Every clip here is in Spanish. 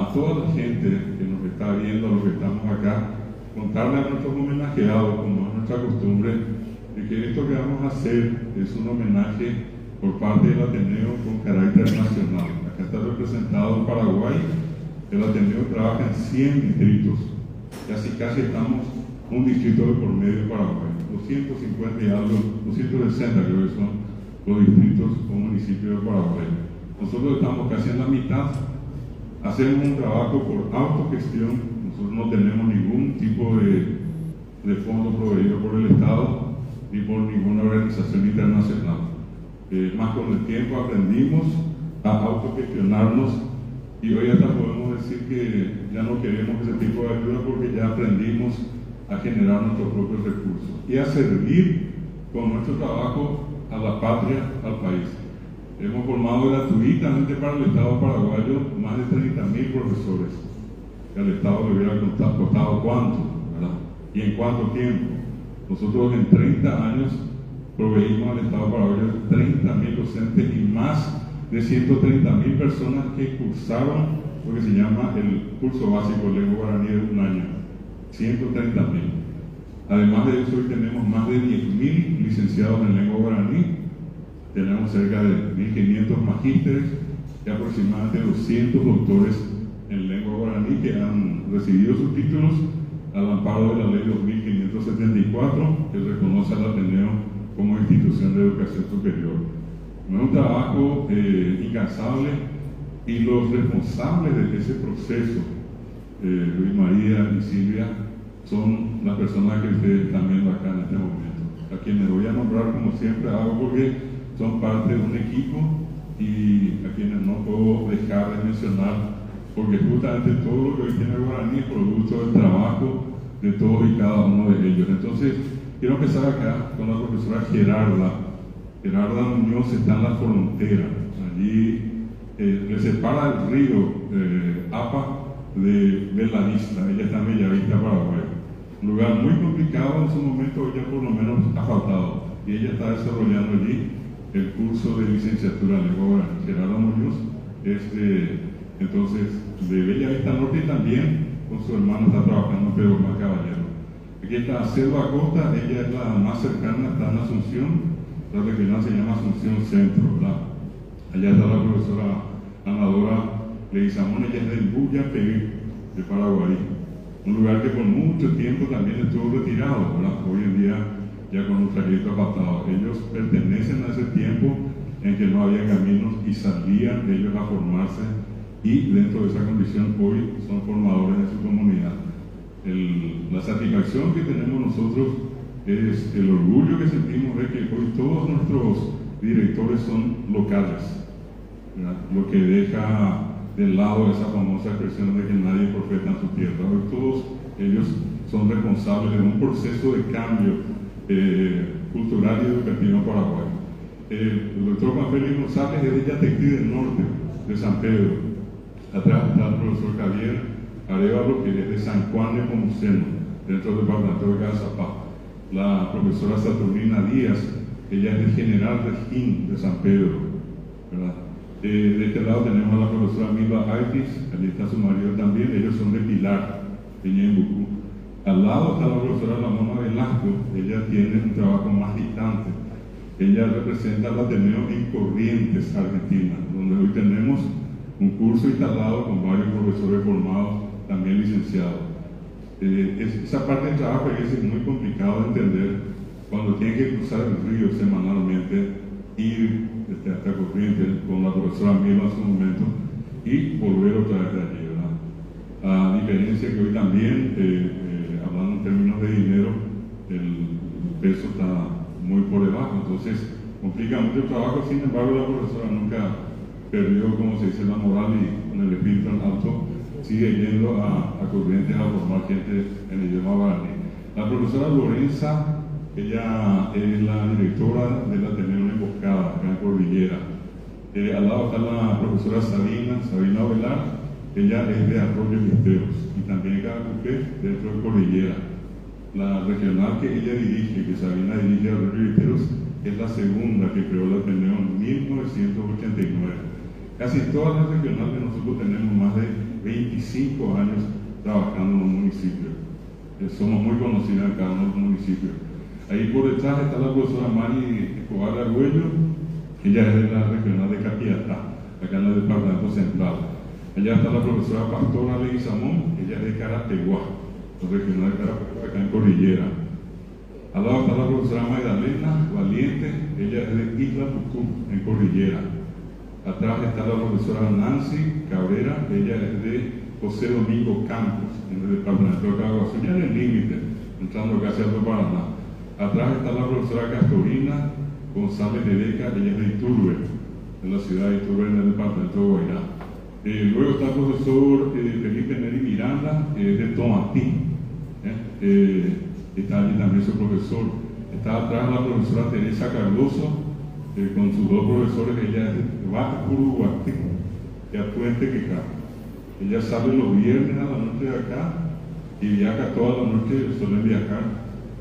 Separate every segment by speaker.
Speaker 1: a toda la gente que nos está viendo, a los que estamos acá, contarle a nuestros homenajeados, como es nuestra costumbre, de que esto que vamos a hacer es un homenaje por parte del Ateneo con carácter nacional. Acá está representado en Paraguay. El Ateneo trabaja en 100 distritos, casi estamos un distrito de por medio de Paraguay, 250 y algo, 260 creo que son los distritos o municipios de Paraguay. Nosotros estamos casi en la mitad, hacemos un trabajo por autogestión, nosotros no tenemos ningún tipo de fondo proveído por el Estado ni por ninguna organización internacional. Más con el tiempo aprendimos a autogestionarnos y hoy hasta podemos decir que ya no queremos ese tipo de ayuda porque ya aprendimos a generar nuestros propios recursos y a servir con nuestro trabajo a la patria, al país. Hemos formado gratuitamente para el Estado paraguayo más de 30.000 profesores. Que al Estado le hubiera costado cuánto, ¿verdad? Y en cuánto tiempo. Nosotros en 30 años proveímos al Estado paraguayo 30.000 docentes y más de 130.000 personas que cursaron lo que se llama el curso básico de lengua guaraní de un año. 130.000. Además de eso, hoy tenemos más de 10.000 licenciados en lengua guaraní, tenemos cerca de 1.500 magísteres y aproximadamente 200 doctores en lengua guaraní que han recibido sus títulos al amparo de la ley 2574 que reconoce al Ateneo como institución de educación superior. No es un trabajo incansable y los responsables de ese proceso, Luis María y Silvia, son las personas que ustedes están viendo acá en este momento, a quienes voy a nombrar como siempre hago porque son parte de un equipo y a quienes no puedo dejar de mencionar porque justamente todo lo que hoy tiene el guaraní es producto del trabajo de todos y cada uno de ellos. Entonces, quiero empezar acá con la profesora Gerarda. Gerarda Muñoz está en la frontera, allí le separa el río Apa de Bellavista, ella está en Bellavista, Paraguay. Un lugar muy complicado en su momento, ella por lo menos ha faltado, y ella está desarrollando allí el curso de licenciatura en lengua guaraní. Gerarda Muñoz es entonces de Bellavista Norte y también con su hermano está trabajando en Pedro Más Caballero. Aquí está Selva Costa, ella es la más cercana, está en Asunción, la regional se llama Asunción Centro, ¿verdad? Allá está la profesora Anadora Leguizamón, ella es del Buyaperí, de Paraguay, un lugar que por mucho tiempo también estuvo retirado, ¿verdad? Hoy en día ya con un trayecto apartado. Ellos pertenecen a ese tiempo en que no había caminos y salían ellos a formarse y dentro de esa condición hoy son formadores de su comunidad. La satisfacción que tenemos nosotros es el orgullo que sentimos de que hoy todos nuestros directores son locales, ¿verdad? Lo que deja de lado esa famosa expresión de que nadie profeta en su tierra. Hoy todos ellos son responsables de un proceso de cambio cultural y educativo en Paraguay. El doctor Juan Félix González es de Yatequí del Norte, de San Pedro. Atrás está el profesor Javier Arevalo, que es de San Juan de Pomuceno, dentro del departamento de Cazapá. La profesora Saturnina Díaz, ella es de General Regín de San Pedro, ¿verdad? De este lado tenemos a la profesora Milva Aitis, allí está su marido también, ellos son de Pilar, de Ñembucú. Al lado está la profesora Ramona Velasco, ella tiene un trabajo más distante. Ella representa al Ateneo en Corrientes, Argentina, donde hoy tenemos un curso instalado con varios profesores formados, también licenciados. Esa parte del trabajo es muy complicado de entender cuando tienen que cruzar el río semanalmente, ir hasta Corrientes con la profesora Mila en su momento y volver otra vez de allí, ¿verdad? A diferencia que hoy también, hablando en términos de dinero, el peso está muy por debajo, entonces complica mucho el trabajo. Sin embargo, la profesora nunca perdió, como se dice, la moral y con el espíritu en alto sigue yendo a Corrientes a formar gente en el idioma guaraní. La profesora Lorenza, ella es la directora del Ateneo en Emboscada, acá en Cordillera. Al lado está la profesora Sabina Velar, ella es de Arroyo Misteros y también Cacuqué, dentro de Cordillera. La regional que ella dirige, que Sabina dirige Arroyo Misteros, es la segunda que creó el Ateneo en 1989. Casi todas las regionales nosotros tenemos más de 25 años trabajando en un municipio. Somos muy conocidos en cada uno de los municipios. Ahí por detrás está la profesora Mari Escobar Argüello, ella es de la regional de Capiatá, acá en el departamento central. Allá está la profesora Pastora Leguizamón, ella es de Carateguá, la regional de Carateguá, acá en Cordillera. Al lado está la profesora Magdalena Valiente, ella es de Isla Tucú, en Cordillera. Atrás está la profesora Nancy Cabrera, ella es de José Domingo Campos, en el departamento de Caguazú, ya en el límite, entrando casi al Paraná. Atrás está la profesora Castorina González de Beca, ella es de Iturbe, en la ciudad de Iturbe, en el departamento de Guairá. Luego está el profesor Felipe Neri Miranda, que es de Tomatí, está allí también su profesor. Está atrás la profesora Teresa Cardoso, con sus dos profesores, ella es de Bacurubactí, que Puente Queca. Ella sale los viernes a la noche de acá y viaja toda la noche, suelen viajar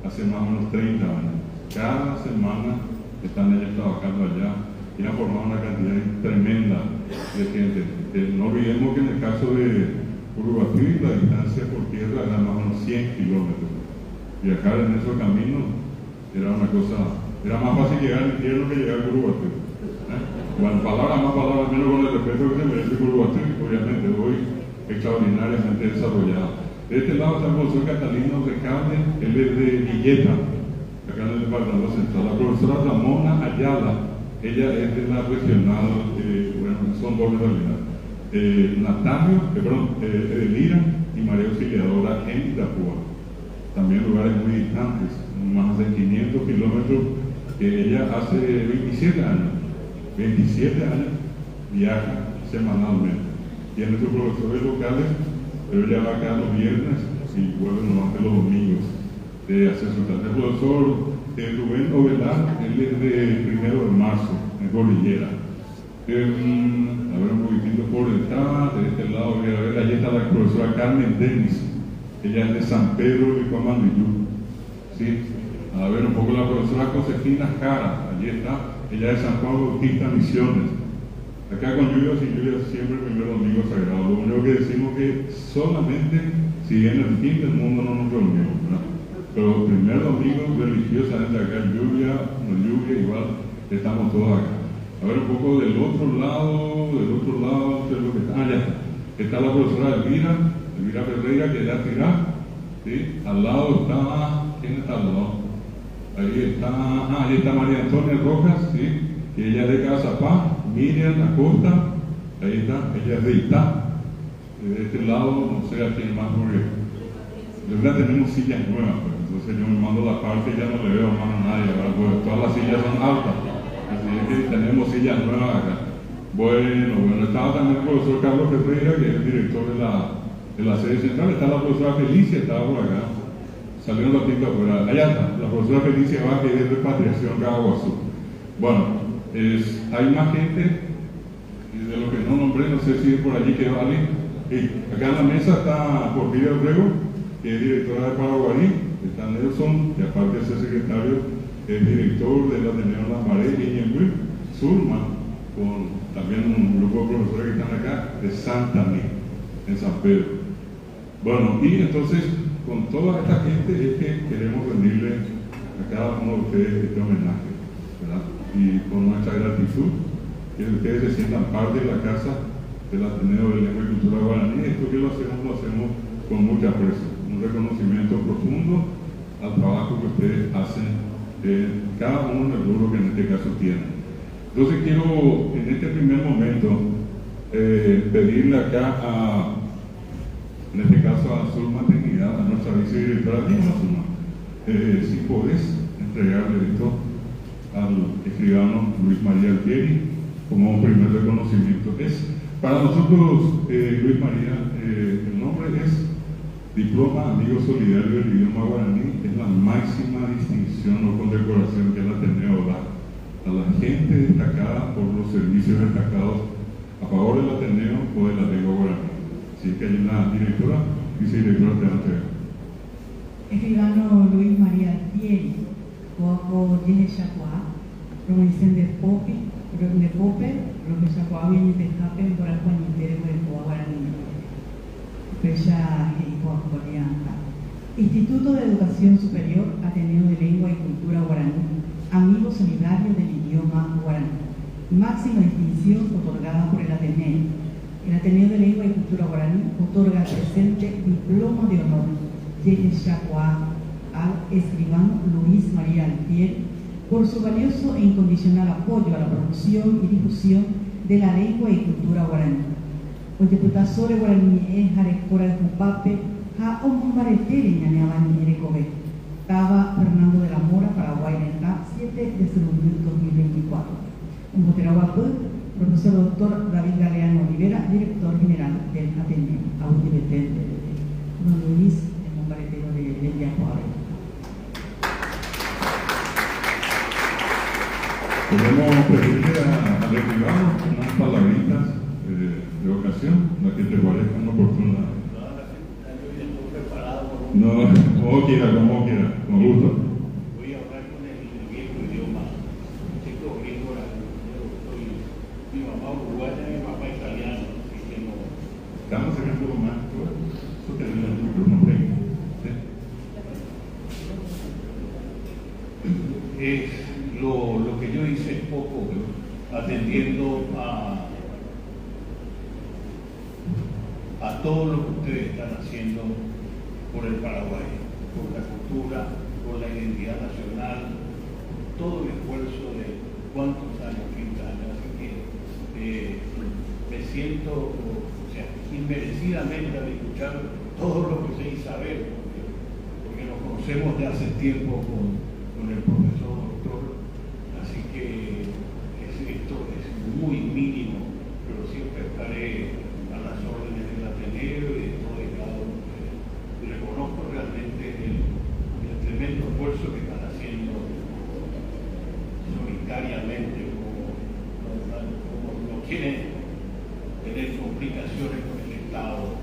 Speaker 1: hace más o menos 30 años. Cada semana están ellas trabajando allá y han formado una cantidad tremenda de gente. No olvidemos que en el caso de Uruguay la distancia por tierra era más o menos 100 kilómetros. Viajar en esos caminos era una cosa, era más fácil llegar en invierno que llegar a Uruguay. Bueno, palabras más, palabras menos, con el respeto que se merece Uruguay, obviamente hoy extraordinariamente desarrollado. De este lado está el profesor Catalino Recalde, él es de Villeta, acá en el departamento central. La profesora Ramona Ayala, ella es de la regional, bueno, son dos realidades. Edelira y María Auxiliadora en Itapúa. También lugares muy distantes, más de 500 kilómetros, que ella hace 27 años viaja semanalmente. Tiene sus profesores locales, pero ella va acá los viernes y vuelve nomás los domingos de hacer su clase. El profesor Rubén Ovelar, él es de 1 de marzo, en Cordillera. A ver un poquitito por detrás, de este lado, voy a ver, allí está la profesora Carmen Denis, ella es de San Pedro de Cuamandillú. ¿Sí? A ver un poco la profesora Josefina Jara, allí está, ella es de San Juan Bautista Misiones. Acá con lluvia o sin lluvia, siempre el primer domingo sagrado. Lo único que decimos que solamente si viene el fin del mundo no nos reunimos, ¿verdad? Pero el primer domingo religiosamente acá, lluvia, no lluvia, igual estamos todos acá. A ver un poco del otro lado, de lo que está. Ya está la profesora Elvira Ferreira, que ya tirá, ¿sí? Al lado está, ¿quién está al lado? Ahí está María Antonia Rojas, ¿sí? Que ella es de Cazapá. Miriam Acosta, ahí está, ella es de Itá. De este lado, no sé a quién más, porque de verdad tenemos sillas nuevas, pues. Entonces yo me mando la parte y ya no le veo más a nadie, ¿verdad? Pues todas las sillas son altas, así es que tenemos sillas nuevas acá. Bueno, estaba también el profesor Carlos Ferreira, que es el director de la sede central. Está la profesora Felicia, estaba por acá, salió un ratito afuera. Allá está, la profesora Felicia va, que es de Repatriación Caguazú. Bueno, hay más gente, de lo que no nombré, no sé si es por allí que vale. Acá en la mesa está Porfirio Abrego, que es directora de Paraguarí. Está Nelson, que aparte de ser secretario, es director del Ateneo Lambaré y Ñembuí. Zulma, con también un grupo de profesores que están acá, de Santa Mí, en San Pedro. Bueno, y entonces, con toda esta gente es que queremos rendirle a cada uno de ustedes este homenaje, ¿verdad? Y con nuestra gratitud, que ustedes se sientan parte de la casa del Ateneo de Lengua y Cultura Guaraní. Esto que lo hacemos con mucho aprecio, un reconocimiento profundo al trabajo que ustedes hacen, cada uno del rubro que en este caso tienen. Entonces quiero, en este primer momento, pedirle acá en este caso a Zulma Trinidad, a nuestra vicedirectora, si podés entregarle esto al escribano Luis María Altieri como un primer reconocimiento. Para nosotros, Luis María, el nombre es Diploma Amigo Solidario del Idioma Guaraní, es la máxima distinción o condecoración que el Ateneo da a la gente destacada por los servicios destacados a favor del Ateneo o de la lengua guaraní. Así que hay una directora, vicedirectora de Ateneo.
Speaker 2: Escribano Luis María Altieri, Coaco Yehe Chapua, provincia de Pope, Profesor Coahuila y Pescape por el Juanitero de Guaraní. Instituto de Educación Superior, Ateneo de Lengua y Cultura Guaraní, amigo solidario del idioma guaraní. Máxima distinción otorgada por el Ateneo. El Ateneo de Lengua y Cultura Guaraní otorga el presente diploma de honor al escribano Luis María Altier por su valioso e incondicional apoyo a la promoción y difusión de la lengua y cultura guaraní. Los diputados de Guaraní es Jarecora de Jupape, ha Omumbaretere Ñaneabani Erecobe. Estaba Fernando de la Mora, Paraguay, Neta, 7 de junio de 2024. Un Boteraguapú, profesor doctor David Galeano Olivera, director general del Ateneo, Audibetén de Don Luis, el Omumbaretero de Yacuare.
Speaker 1: Podemos pedirle al escribano unas palabritas de ocasión, la que te parezcan oportunas. No, como quiera, con gusto.
Speaker 3: Voy a hablar con el viejo idioma. Tengo viejo, mi mamá uruguaya y mi papá italiano, así que no.
Speaker 1: Estamos acá un poco más, eso tenemos el micrófono tengo.
Speaker 3: Lo que yo hice es poco, atendiendo a todo lo que ustedes están haciendo por el Paraguay, por la cultura, por la identidad nacional, todo el esfuerzo de cuántos años, 30 años, así que me siento, inmerecidamente al escuchar todo lo que sé y saber, porque nos conocemos de hace tiempo con el profesor doctor, así que esto es muy mínimo, pero siempre estaré a las órdenes del Ateneo y de todo y cada uno. Reconozco realmente el tremendo esfuerzo que están haciendo solitariamente, como no quieren tener complicaciones con el Estado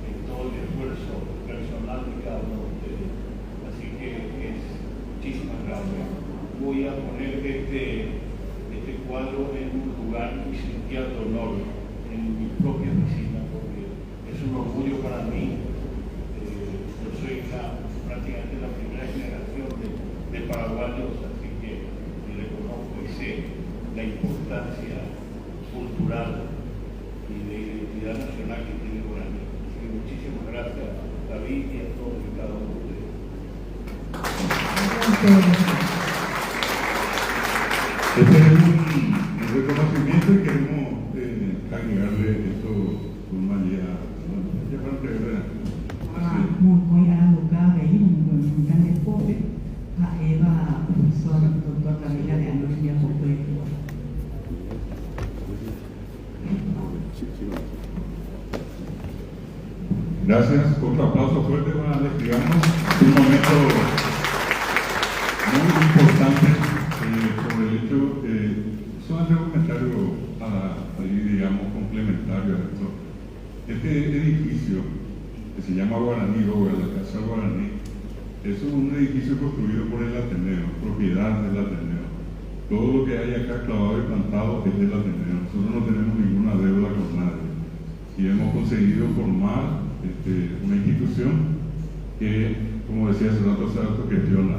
Speaker 3: en todo el esfuerzo personal de cada uno de ustedes. Así que muchísimas gracias. Voy a poner este cuadro en un lugar muy sitial de honor, en mi propia oficina, porque es un orgullo para mí. Yo soy prácticamente la primera generación de paraguayos, así que reconozco y sé la importancia cultural y de identidad nacional que tiene Guaraní. Así que muchísimas gracias, David, y a todos y cada uno de ustedes.
Speaker 1: Este es un reconocimiento y queremos agregarle esto con María. Ya para entregar.
Speaker 2: Muy agradable de ir, un gran deporte, a Eva, profesor, doctor David Galeano Olivera,
Speaker 1: Gracias. Otro aplauso fuerte para el escribano. Un momento muy importante sobre el hecho, solamente un comentario digamos, complementario a esto. Este edificio que se llama Guaraní, o la Casa Guaraní, es un edificio construido por el Ateneo, propiedad del Ateneo. Todo lo que hay acá clavado y plantado es del Ateneo. Nosotros no tenemos ninguna deuda con nadie. Y hemos conseguido formar una institución que, como decía hace rato, se autogestiona.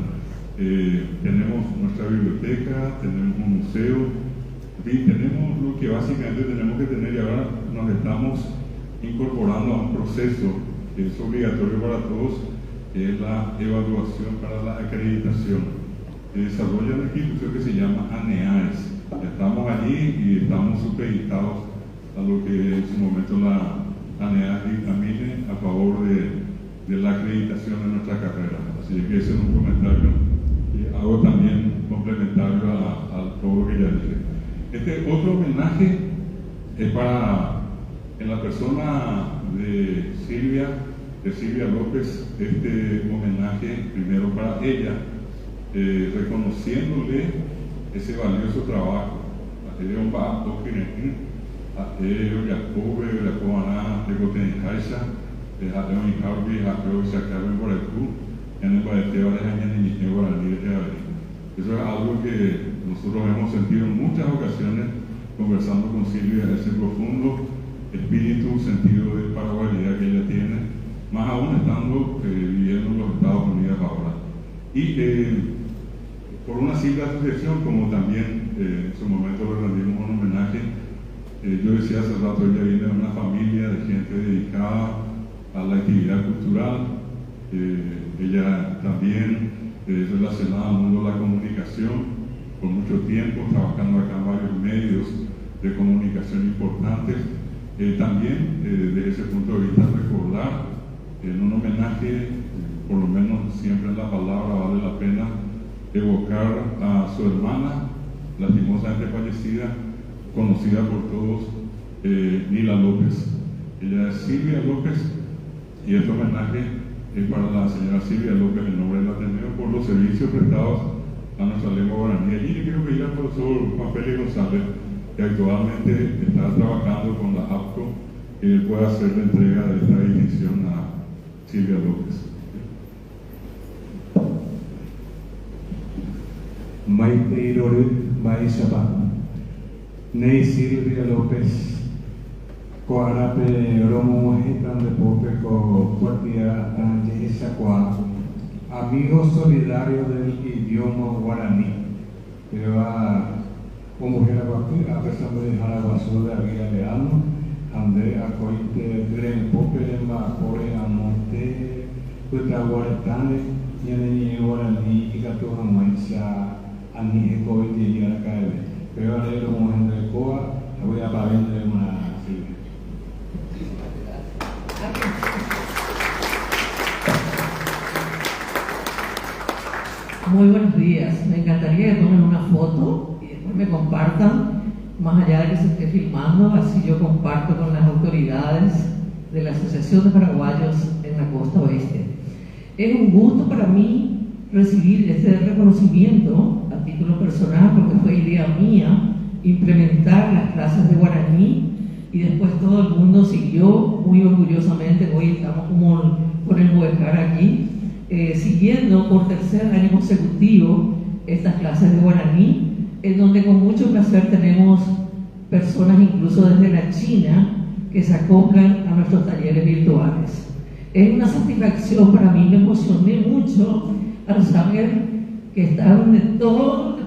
Speaker 1: Tenemos nuestra biblioteca, tenemos un museo, en fin, tenemos lo que básicamente tenemos que tener, y ahora nos estamos incorporando a un proceso que es obligatorio para todos, que es la evaluación para la acreditación. Se desarrolla una institución que se llama ANEAES. Estamos allí y estamos supeditados a lo que en su momento la ANEAES dictamine a favor de la acreditación de nuestra carrera. Así que ese es un comentario que hago también complementario a todo lo que ya dije. Este otro homenaje es en la persona de Silvia López, este homenaje primero para ella, reconociéndole ese valioso trabajo. Eso es algo que nosotros hemos sentido en muchas ocasiones conversando con Silvia, ese profundo espíritu, sentido de paraguayidad que ella tiene, más aún estando viviendo en los Estados Unidos ahora. Y por una simple asociación, como también en su momento le rendimos un homenaje, yo decía hace rato, ella viene de una familia de gente dedicada a la actividad cultural, ella también relacionada al mundo de la comunicación por mucho tiempo, trabajando acá en varios medios de comunicación importantes. También desde ese punto de vista recordar en un homenaje, por lo menos siempre en la palabra vale la pena evocar a su hermana, lastimosamente fallecida, conocida por todos, Nila López. Ella es Silvia López y este homenaje es para la señora Silvia López en nombre del Ateneo por los servicios prestados a nuestra lengua guaraní. Allí le quiero pedir al profesor Juan Félix González, que actualmente está trabajando con la APCO, que él pueda hacer la entrega de esta distinción a Silvia López.
Speaker 4: Maite Maisaba, Ney Silvia López, Coarape Romo Mojitan de Popeco, Cuartia Tanjehesacua, amigo solidario del idioma guaraní, que va como mujer a pesar de dejar a basura de Aguila Leano, ande a coite Gren Pope, Macore, a Monte, Putaguaretane, y en el guaraní y Catuja Mancha, a mi ecoite y a la calle. Pero a leer como gente de Coa, voy a pagar de una Silvia.
Speaker 5: Muy buenos días. Me encantaría que tomen una foto y después me compartan, más allá de que se esté filmando, así yo comparto con las autoridades de la Asociación de Paraguayos en la Costa Oeste. Es un gusto para mí recibir este reconocimiento a título personal, porque fue idea mía implementar las clases de guaraní y después todo el mundo siguió muy orgullosamente. Hoy estamos como con el Boejar aquí, siguiendo por tercer año consecutivo estas clases de guaraní, en donde con mucho placer tenemos personas incluso desde la China que se acoplan a nuestros talleres virtuales. Es una satisfacción para mí, me emocioné mucho al saber que estaban de todos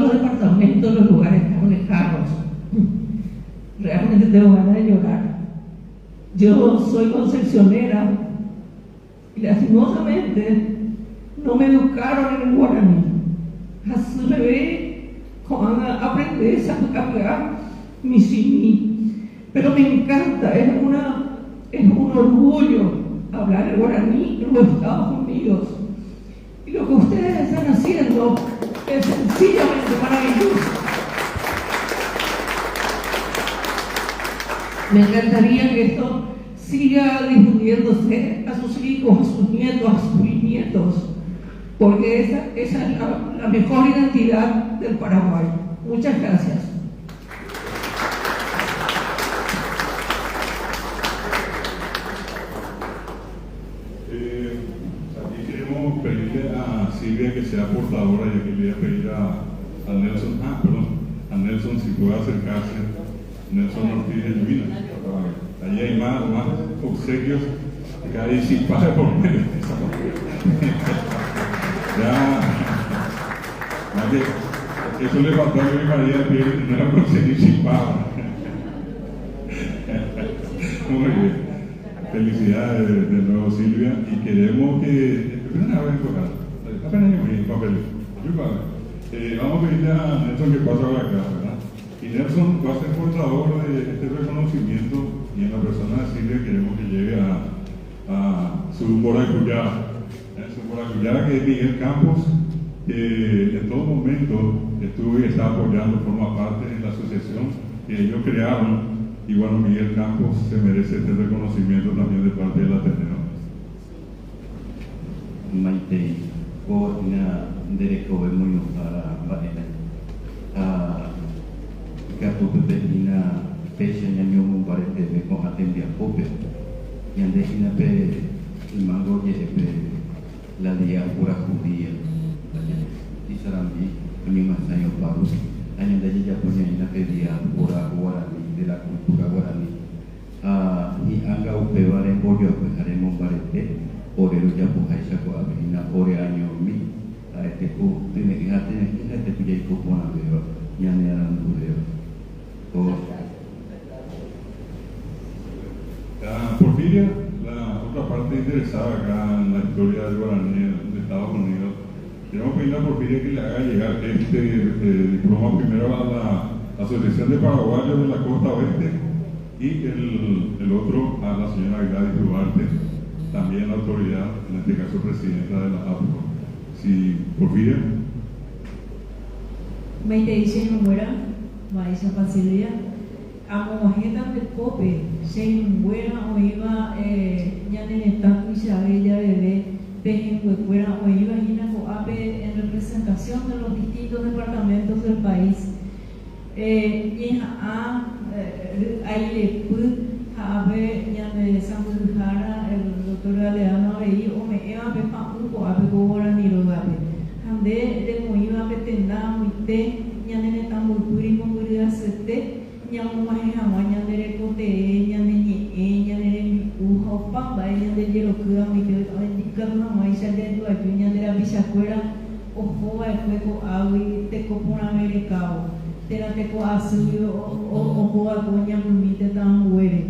Speaker 5: los departamentos, los lugares tan lejanos. Realmente tengo ganas de llorar. Yo soy concepcionera y lastimosamente no me educaron en el guaraní. Así me ve cuando aprendí a hablar mi simi. Pero me encanta, es un orgullo hablar el guaraní en los Estados Unidos. Y lo que ustedes están haciendo es sencillamente maravilloso. Me encantaría que esto siga difundiéndose a sus hijos, a sus nietos, a sus bisnietos, porque esa es la mejor identidad del Paraguay. Muchas gracias.
Speaker 1: Aquí queremos pedirle a Silvia que sea portadora, y aquí le voy a pedir a Nelson, a Nelson si puede acercarse. Nelson Ortiz de Lluvina. Allí hay más obsequios que hay sin pagar por medio. Eso le faltó a mi María Pierre, no la conseguí sin pagar. Muy bien. Felicidades de nuevo, Silvia, y queremos que apenas en papel. Vamos a pedirle a Nelson que pase ahora acá, ¿verdad? Y Nelson va a ser portador de este reconocimiento, y en la persona de Silvia queremos que llegue a su boracuyá, que es Miguel Campos, que en todo momento estuvo y está apoyando, forma parte de la asociación que ellos crearon. Y bueno, Miguel Campos se merece este reconocimiento también de parte del Ateneo.
Speaker 6: Maite, una derecho muy para Vanessa. Gato Pepina, Pecha y Año Parete, me con Atembia Pope, y Andesina Pe, el Mango la Día Pura Judía, y Sarambi, Unima Sayo Pablo, año de ella ponía en la feria por guaraní, de la cultura guaraní. Y anga upeva en pollo, pues haremos barete, ore lo ya pues a esa coabina, ore año mi, a este cu, tiene que este cuya y copona veo, ya me harán veo.
Speaker 1: Porfiria, la otra parte interesada acá en la historia del guaraní de Estados Unidos, queremos pedirle a Porfiria que le haga llegar este diploma primero a la Asociación de Paraguayos de la Costa Oeste y el otro a la señora Gladys Duarte, también la autoridad, en este caso presidenta de la APCO. Si Porfiria.
Speaker 2: Maite dice no muera, Marisa Pacilia, amojeta de cope, se muera o iba ya en el tanto y se bella bebé, pejen fuera o iba ape en representación de los distintos departamentos del país. Y ahí le pude haber ya de San Jara, el doctor Galeano Areí, o me iba a pepa un po' ape cobra ni lo gape. Ande de muy iba a petenda muy te, ya de tan muy puri con puri acete, ya un maje jamás ya de cote, ya de ni, ya de ujo pamba, ya de hielo cura muy te, indicando jamás ya de tu ayuña de la bisacuera, ojo va el juego agua y te copo un americano. Teco azul o joa coña mumite tan huere.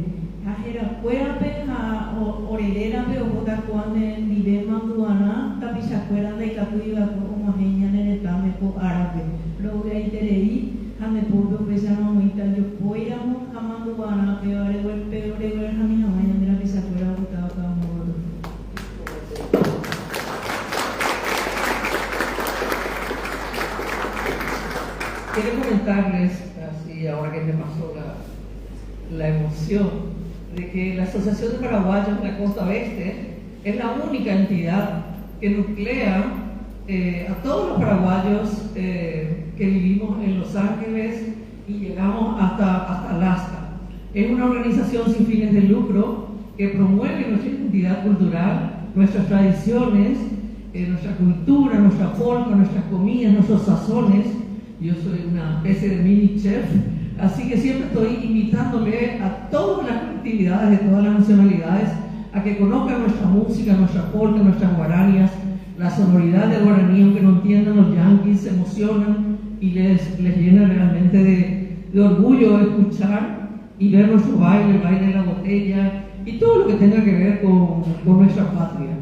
Speaker 2: Ajera fuera peja o orelera pe o jota cuande nivel manduana tapisha fuera de capuiva como majeña en el tameco árabe. Luego de ahí terei ame pueblo pesama muita yo poiramo amanduana peor el peor el jami jamaña de la pisa fuera jota tan modo.
Speaker 5: Quiero comentarles, así ahora que me pasó la emoción, de que la Asociación de Paraguayos de la Costa Oeste es la única entidad que nuclea a todos los paraguayos que vivimos en Los Ángeles y llegamos hasta Alaska. Es una organización sin fines de lucro que promueve nuestra identidad cultural, nuestras tradiciones, nuestra cultura, nuestra forma, nuestras comidas, nuestros sazones. Yo soy una especie de mini chef, así que siempre estoy invitándole a todas las colectividades de todas las nacionalidades a que conozcan nuestra música, nuestra polka, nuestras guaranías, la sonoridad del guaraní, aunque no entiendan los yanquis, se emocionan y les llena realmente de orgullo escuchar y ver nuestro baile, el baile de la botella y todo lo que tenga que ver con nuestra patria.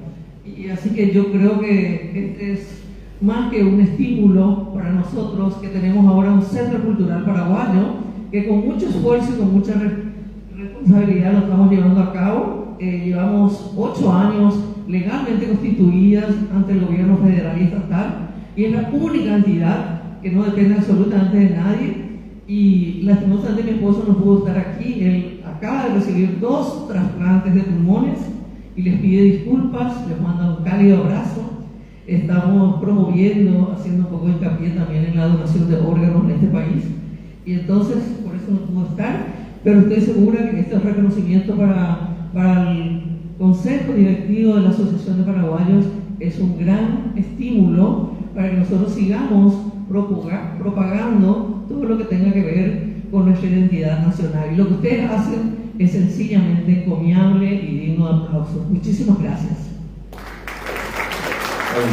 Speaker 5: Y así que yo creo que este es más que un estímulo para nosotros, que tenemos ahora un centro cultural paraguayo que con mucho esfuerzo y con mucha responsabilidad lo estamos llevando a cabo. Llevamos 8 años legalmente constituidas ante el gobierno federal y estatal, y es la única entidad que no depende absolutamente de nadie. Y lastimosamente mi esposo no pudo estar aquí. Él acaba de recibir 2 trasplantes de pulmones y les pide disculpas, les manda un cálido abrazo. Estamos promoviendo, haciendo un poco de hincapié también en la donación de órganos en este país, y entonces por eso no pudo estar, pero estoy segura que este reconocimiento para el Consejo Directivo de la Asociación de Paraguayos es un gran estímulo para que nosotros sigamos propagando todo lo que tenga que ver con nuestra identidad nacional, y lo que ustedes hacen es sencillamente encomiable y digno de aplauso. Muchísimas gracias.
Speaker 1: De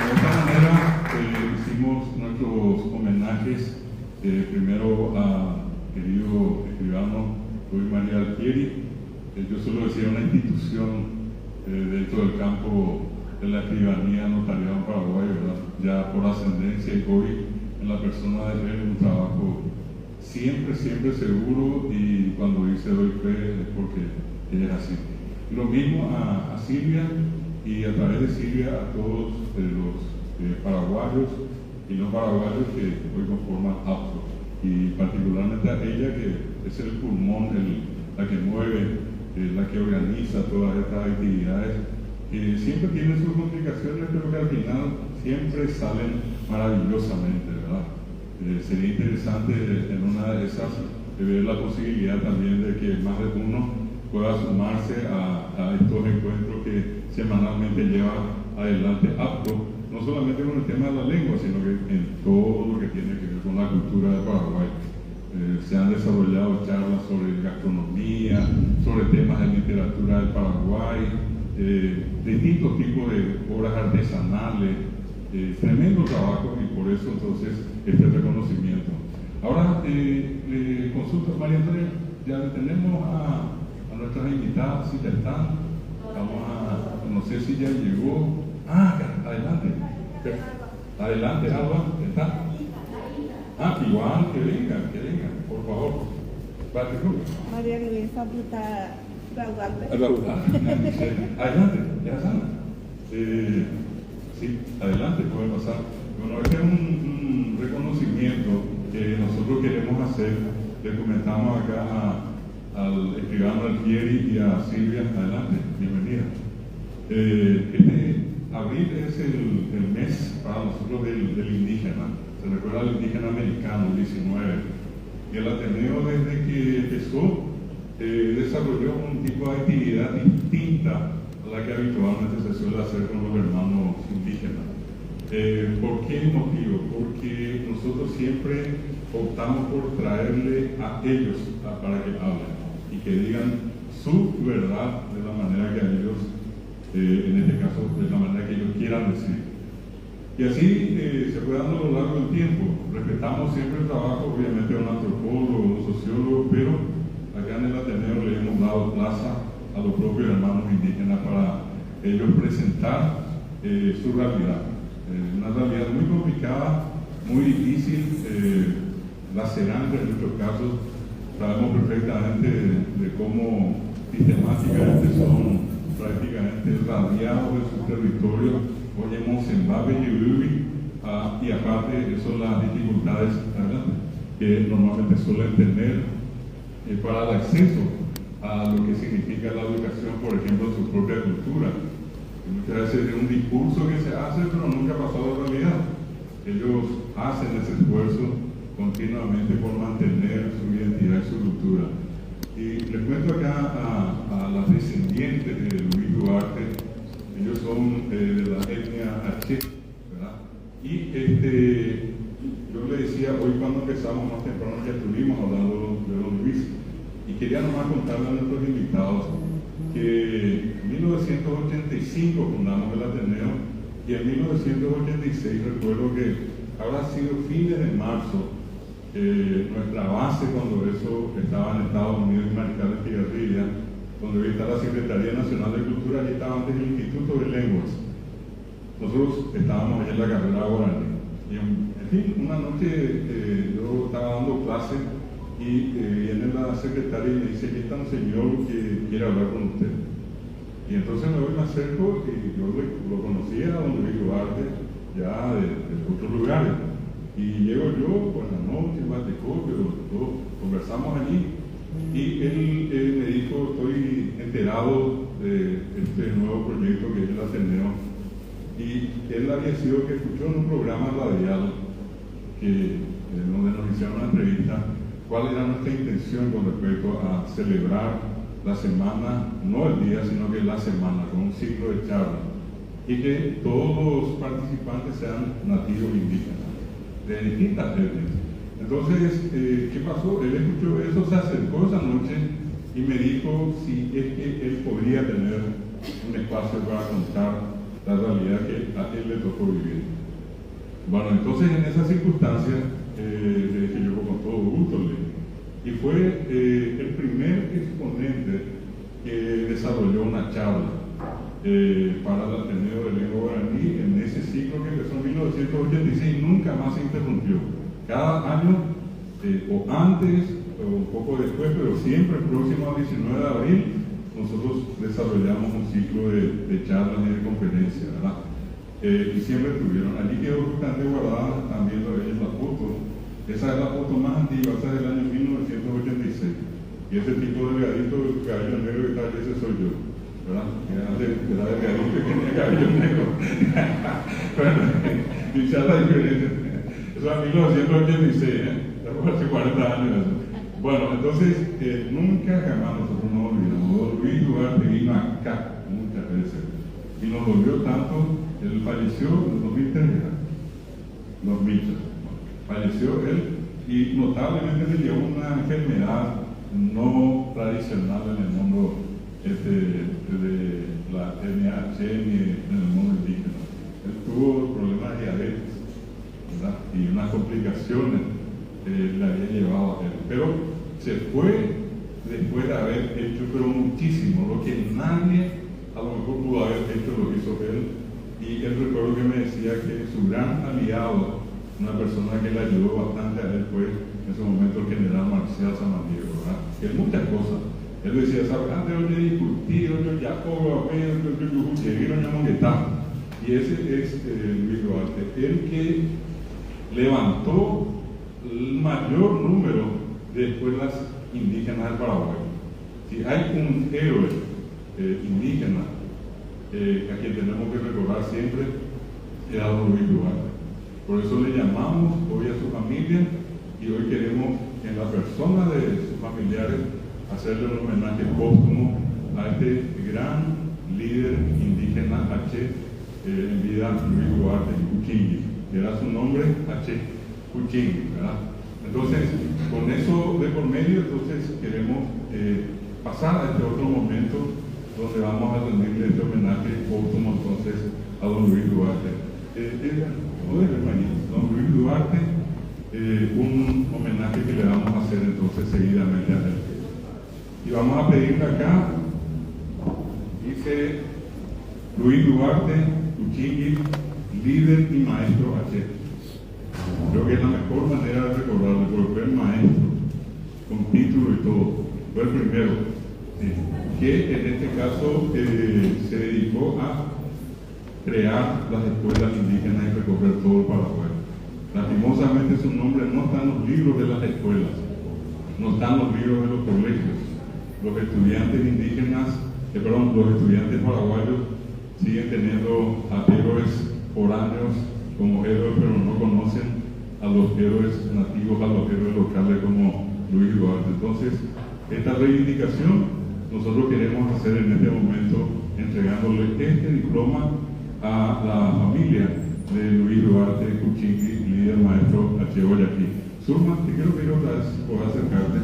Speaker 1: esta manera hicimos nuestros homenajes primero a querido escribano Luis María Altieri. Yo suelo decir una institución dentro del campo de la escribanía notariada en Paraguay, ¿verdad? Ya por ascendencia, y hoy en la persona de él un trabajo siempre seguro, y cuando dice doy fe es porque es así. Lo mismo a Silvia, y a través de Silvia a todos los paraguayos y no paraguayos que hoy conforman APCO, y particularmente a ella, que es el pulmón, la que mueve, la que organiza todas estas actividades, que siempre tienen sus complicaciones, pero que al final siempre salen maravillosamente, ¿verdad? Sería interesante en una de esas ver la posibilidad también de que más de uno pueda sumarse a estos encuentros que semanalmente lleva adelante APCO, no solamente con el tema de la lengua, sino que en todo lo que tiene que ver con la cultura de Paraguay. Se han desarrollado charlas sobre gastronomía, sobre temas de literatura del Paraguay, distintos tipos de obras artesanales, tremendo trabajo, y por eso entonces este reconocimiento. Ahora, consulta, María Antonia, ya tenemos a nuestras invitadas, si ya están, no sé si ya llegó. Adelante. Adelante, Alba, ¿está? Igual, que venga, por favor.
Speaker 7: María Luisa Bruta Raudal.
Speaker 1: Adelante, ya sana. Sí, adelante, puede pasar. Bueno, este es un reconocimiento que nosotros queremos hacer. Le comentamos acá al escribano Altieri y a Silvia. Adelante, bienvenida. Abril es el mes para nosotros del indígena. Se recuerda al indígena americano, el 19. Y el Ateneo, desde que empezó, desarrolló un tipo de actividad distinta a la que habitualmente se suele hacer con los hermanos indígenas. ¿Por qué motivo? Porque nosotros siempre optamos por traerle a ellos para que hablen y que digan su verdad de la manera que a ellos, en este caso, de la manera que ellos quieran decir. Y así se fue dando a lo largo del tiempo. Respetamos siempre el trabajo, obviamente, de un antropólogo, un sociólogo, pero acá en el Ateneo le hemos dado plaza a los propios hermanos indígenas para ellos presentar su realidad. Una realidad muy complicada, muy difícil, lacerante en muchos casos. Sabemos perfectamente de cómo sistemáticamente son prácticamente radiados de su territorio. Oye, Zimbabue y aparte eso, las dificultades que normalmente suelen tener para el acceso a lo que significa la educación, por ejemplo, en su propia cultura. Muchas veces es un discurso que se hace, pero nunca ha pasado a la realidad. Ellos hacen ese esfuerzo continuamente por mantener su identidad y su cultura. Y les cuento acá a las descendientes de Luis Duarte. Ellos son de la etnia H, ¿verdad? Y yo le decía, hoy cuando empezamos más temprano ya estuvimos hablando de don Luis, y quería nomás contarle a nuestros invitados que en 1985 fundamos el Ateneo, y en 1986 recuerdo que habrá sido fines de marzo, nuestra base, cuando eso estaba en Estados Unidos, en Maricales Tigarrilla, donde está la Secretaría Nacional de Cultura, y estaba antes el Instituto de Lenguas. Nosotros estábamos allá en la carrera guaraní. Y en fin, una noche yo estaba dando clase y viene la secretaria y me dice: aquí está un señor que quiere hablar con usted. Y entonces me voy, me acerco, y yo lo conocía, don Luis Duarte, ya de otros lugares. Y llego yo, buenas noches, todo, conversamos allí. Y él me dijo: estoy enterado de este nuevo proyecto que es el Ateneo. Y él había sido que escuchó en un programa radial donde nos hicieron una entrevista cuál era nuestra intención con respecto a celebrar la semana, no el día, sino que la semana, con un ciclo de charlas, y que todos los participantes sean nativos indígenas, de distintas etnias. Entonces, ¿qué pasó? Él escuchó eso, se acercó esa noche y me dijo si es que él podría tener un espacio para contar la realidad que a él le tocó vivir. Bueno, entonces en esas circunstancias le dije yo con todo gusto, y fue el primer exponente que desarrolló una charla para el Ateneo de Lengua Guaraní en ese ciclo que empezó en 1986, nunca más se interrumpió. Cada año, o antes, o un poco después, pero siempre próximo al 19 de abril, nosotros desarrollamos un ciclo de charlas y de conferencias, ¿verdad? Y siempre estuvieron. Allí quedó bastante guardada, están viendo ellos la foto. Esa es la foto más antigua, esa es del año 1986. Y ese tipo de delgadito, el cabello negro que está allí, ese soy yo, ¿verdad? Era delgadito y tenía cabello negro. Bueno, y charla diferente. Eso es 1986, hace 40 años. Bueno, entonces, nunca jamás nosotros nos olvidamos. Luis Duarte vino acá muchas veces y nos volvió tanto él falleció en 2003, 2003. Falleció él y notablemente le llevó una enfermedad no tradicional en el mundo de la NH ni en el mundo indígena. Él tuvo problemas de diabetes, ¿verdad? Y unas complicaciones le había llevado a él. Pero se fue después de haber hecho pero muchísimo, lo que nadie a lo mejor pudo haber hecho lo hizo él. Y él recuerdo que me decía que su gran aliado, una persona que le ayudó bastante a él, fue en ese momento el general Marcial Samaniego, ¿verdad? Que muchas cosas. Él decía, ¿sabes? Antes yo discutí, yo ya pongo y ese es Luis Duarte, el que levantó el mayor número de escuelas indígenas del Paraguay. Si hay un héroe indígena a quien tenemos que recordar siempre, era don Luis Duarte. Por eso le llamamos hoy a su familia y hoy queremos, en la persona de sus familiares, hacerle un homenaje póstumo a este gran líder indígena H. En vida, Luis Duarte Kuchingui, que era su nombre, H. Kuchingui, ¿verdad? Entonces, con eso de por medio, entonces queremos pasar a este otro momento donde vamos a rendirle este homenaje póstumo entonces a don Luis Duarte. Don Luis Duarte, un homenaje que le vamos a hacer entonces seguidamente a él. Y vamos a pedirle acá, dice Luis Duarte Kuchingui, líder y maestro H. Creo que es la mejor manera de recordarlo, porque fue el maestro, con título y todo. Fue el primero, ¿sí? Que en este caso se dedicó a crear las escuelas indígenas y recorrer todo el Paraguay. Lastimosamente su nombre no está en los libros de las escuelas, no está en los libros de los colegios. Los estudiantes indígenas, los estudiantes paraguayos siguen teniendo a héroes foráneos como héroes, pero no conocen a los héroes nativos, a los héroes locales como Luis Duarte. Entonces, esta reivindicación nosotros queremos hacer en este momento entregándole este diploma a la familia de Luis Duarte Kuchingui, líder maestro H. Guayaquil. Surma, te quiero pedir otra vez por acercarte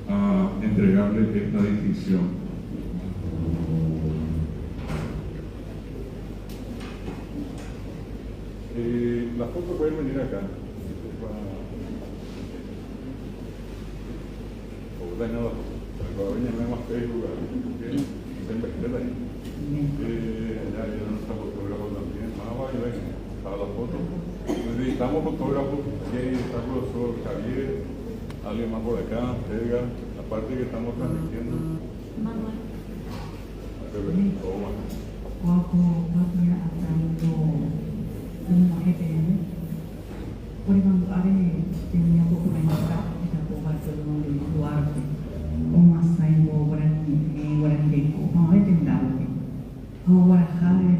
Speaker 1: a entregarle esta distinción. La foto puede venir acá. O venga la foto. Venga más Facebook. Ya nuestra fotógrafo también. Vaya, venga. A la foto. Necesitamos fotógrafos. Aquí está el profesor Javier. Alguien más por acá. Edgar. Aparte que estamos transmitiendo. Manuel.
Speaker 2: Una GPM, por ejemplo, tenía poco menos y tampoco al pueblo de Duarte, o Masai, o Guaraneco, o Etendarte, o Guarajade,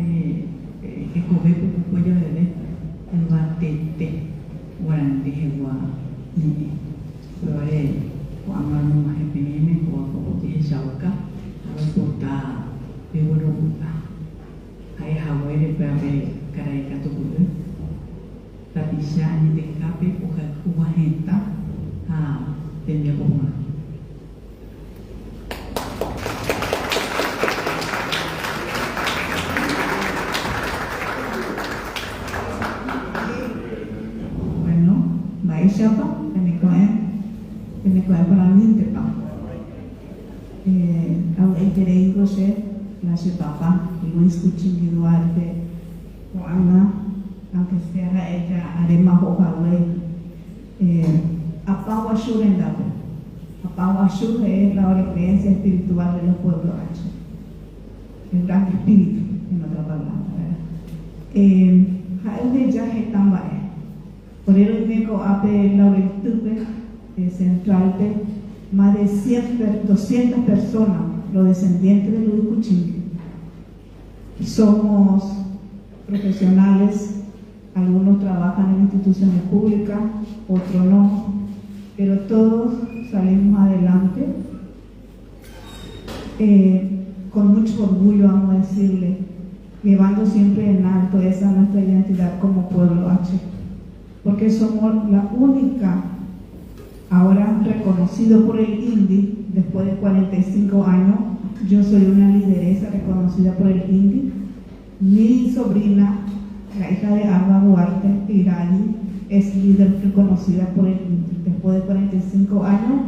Speaker 2: que coge por cuello de bebé, el Batete, Guaraneco, pero haré, o Amaro más GPM, o a poco de Chauca, a los portados de Guarabuta, hay Hawaii de Bebe. Carai Catoburu, Tapisha, de Cape, Ujagenta, a Temiacoma. Bueno, Maishapa, Penecoe para mí, Tepa. Ahora queréis conocer la Chepapa, Luis Kuchingui Duarte. Ana, aunque sea ella, haremos Huawei. Apahuashu en la Apahuashu es la creencia espiritual de los pueblos H. El gran espíritu, en otra palabra. Jael de Yaje Tambae. Por el único ape Lauretupe, central de más de 200 personas, los descendientes de Luis Kuchingui. Somos profesionales, algunos trabajan en instituciones públicas, otros no, pero todos salimos adelante con mucho orgullo, vamos a decirle,
Speaker 7: llevando siempre en alto esa nuestra identidad como pueblo H, porque somos la única, ahora reconocido por el INDI, después de 45 años, yo soy una lideresa reconocida por el INDI. Mi sobrina, la hija de Alba Duarte Tirali, es líder reconocida por el INDI. Después de 45 años,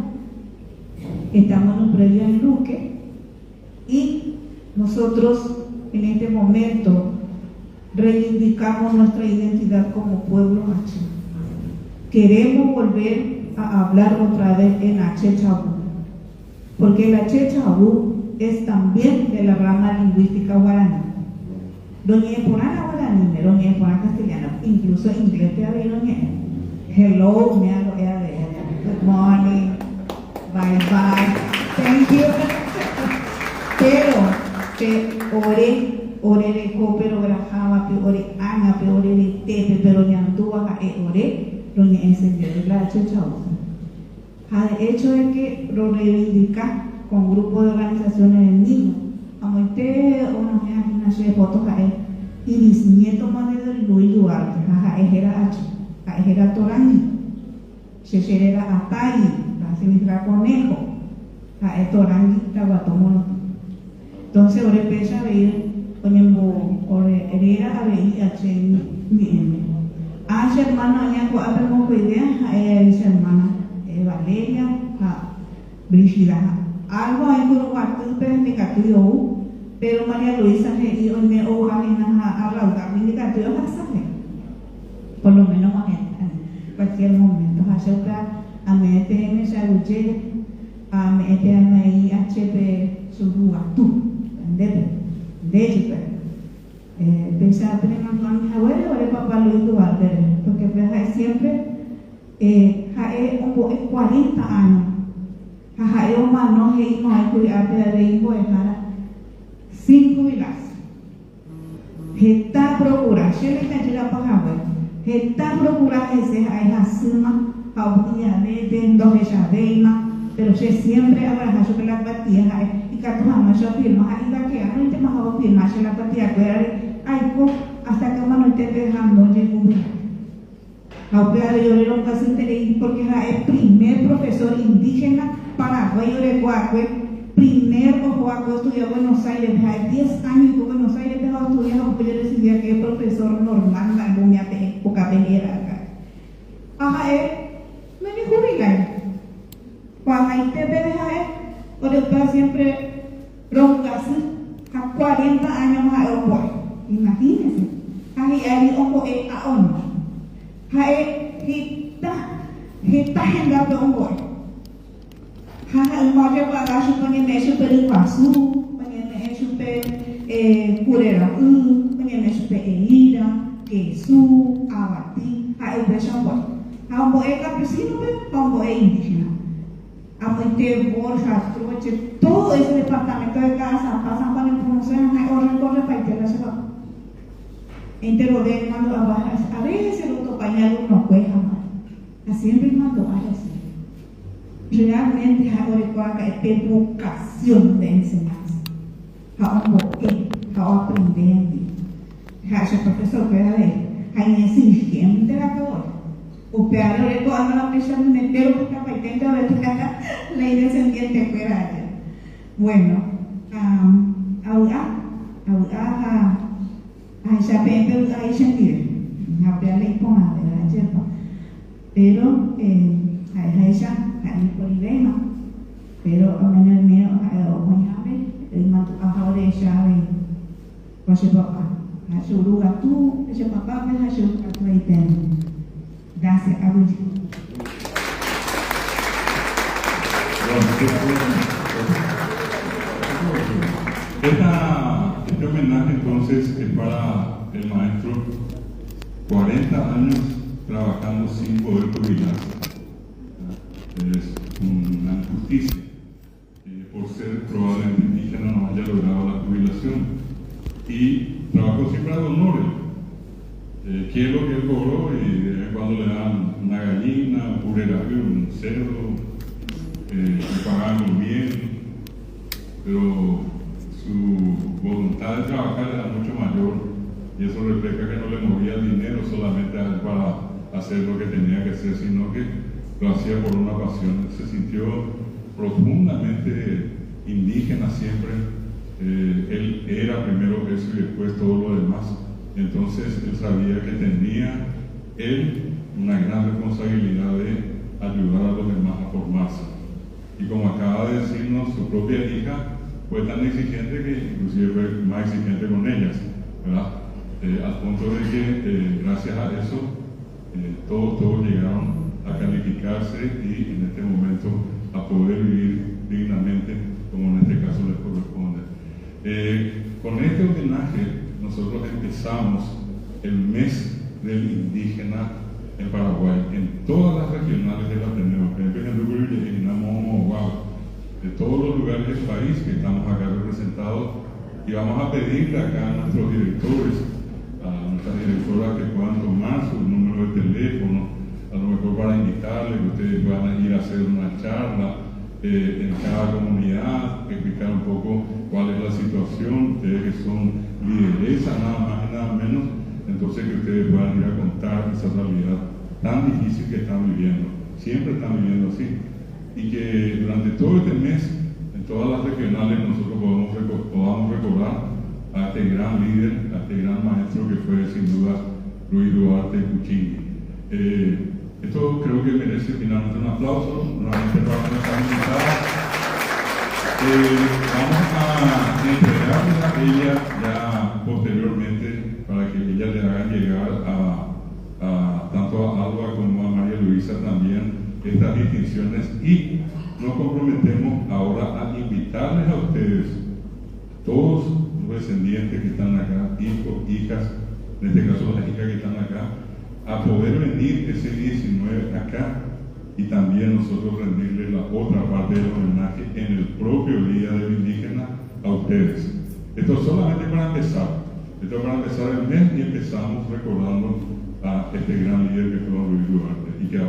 Speaker 7: estamos en un predio en Luque y nosotros en este momento reivindicamos nuestra identidad como pueblo H. Queremos volver a hablar otra vez en H Chabú, porque el H Chabú es también de la rama lingüística guaraní. Doña Eporana guaraní, doña Eporana castellano, incluso inglés te había doña. Hello, me hago good morning, bye bye, thank you. Pero ore de copero grajaba, ore ana, ore de tepe, pero ñandúa, ore, doña enseñó de la chechausa. De hecho es que lo reivindica con grupo de organizaciones de niños. Amoite unos años de fotos y bisnieto más de Luis Duarte, era H, era Torani, era Atay, la Conejo, Torani, Tabatomolo. Entonces, ahora empieza a ver, herera a ver H, mi hermana, añaco, abrimos idea, dice hermana, Valeria, Brigida. Algo hay que lo pero María Luisa y hoy me ojalá a Raúl indicativo por lo menos en cualquier momento a MTM Saluche a MTM HP Suruatu de hecho pensaba tener con mi abuelo o el papá Luis Duarte porque siempre jae un poco 40 años jae un mano y no hay cuidado de hijo de jara sin jubilarse. Está procurando, yo le dije la palabra, está procurando ese a suma, a unir de dos ella pero yo siempre abrazo sobre la partida y que tu mamá yo firma y la que no te más hago firma yo la partida que hasta que mano te dejando llego bien. Ahora yo le lo que se porque es el primer profesor indígena paraguayo de Coahuila. Primer Ojoaco estudió en Buenos Aires, hace 10 años que Buenos Aires dejó de estudiar porque yo decidía que es profesor normal, la alguna época venera acá. Me di jubilar. Cuando ahí te ves o después siempre roncarse a 40 años más el boy. Imagínense. Ahí hay un boy a uno. Ahí está generando un boy. El modo para supone super pasu, para super curera, para super ira, queso, abati, a expresión boy. A un boy campesino, a un boy indígena. A muerte Borja, Troche, todo ese departamento de casa pasan para el promoción, hay corre para ir a la ciudad. Entero de mando a veces el otro pañal no juega más. Siempre mando a así. Realmente ahora es vocación de enseñanza. A aprender. El profesor que era hay exigente la que voy. Usted ahora le coge la presión de entero porque para intentar ver ley descendiente fuera allá. Bueno, ahora esa pende ahí sentir. Habría ley con la ¿cierto? Pero ella hay problema, pero a menos mío el manto ahora ella con su papá, a su lugar tú, ese papá me ha hecho ahí gracias a Dios.
Speaker 1: Este homenaje entonces es para el maestro, 40 años trabajando sin poder jubilarse. Es una injusticia por ser probablemente indígena no haya logrado la jubilación y trabajó siempre a honores. ¿Qué es lo que él cobró? Y cuando le dan una gallina, un purerario, un cerdo, le pagaban muy bien, pero su voluntad de trabajar era mucho mayor y eso refleja que no le movía el dinero solamente a él para hacer lo que tenía que hacer, sino que lo hacía por una pasión. Él se sintió profundamente indígena siempre. Él era primero eso y después todo lo demás. Entonces él sabía que tenía una gran responsabilidad de ayudar a los demás a formarse. Y como acaba de decirnos, su propia hija fue tan exigente que inclusive fue más exigente con ellas, ¿verdad? Al punto de que gracias a eso todos llegaron a calificarse y en este momento a poder vivir dignamente como en este caso les corresponde. Con este homenaje nosotros empezamos el mes del indígena en Paraguay, en todas las regionales del Ateneo, de todos los lugares del país que estamos acá representados, y vamos a pedirle acá a nuestros directores, a nuestras directoras que puedan tomar su número de teléfono, a lo mejor para invitarles que ustedes puedan ir a hacer una charla en cada comunidad, explicar un poco cuál es la situación, ustedes que son lideresas nada más y nada menos, entonces que ustedes puedan ir a contar esa realidad tan difícil que están viviendo, siempre están viviendo así, y que durante todo este mes, en todas las regionales, nosotros podamos recordar a este gran líder, a este gran maestro que fue sin duda Luis Duarte Kuczynski. Esto creo que merece finalmente un aplauso, nuevamente para nuestra invitada. Vamos a entregarle a ella ya posteriormente para que ella le haga llegar tanto a Alba como a María Luisa también estas distinciones, y nos comprometemos ahora a invitarles a ustedes, todos los descendientes que están acá, hijos, hijas, en este caso las hijas que están acá, a poder venir ese 19 acá y también nosotros rendirle la otra parte del homenaje en el propio Día del Indígena a ustedes. Esto es solamente para empezar, esto es para empezar el mes y empezamos recordando a este gran líder que fue Luis Duarte y que ahora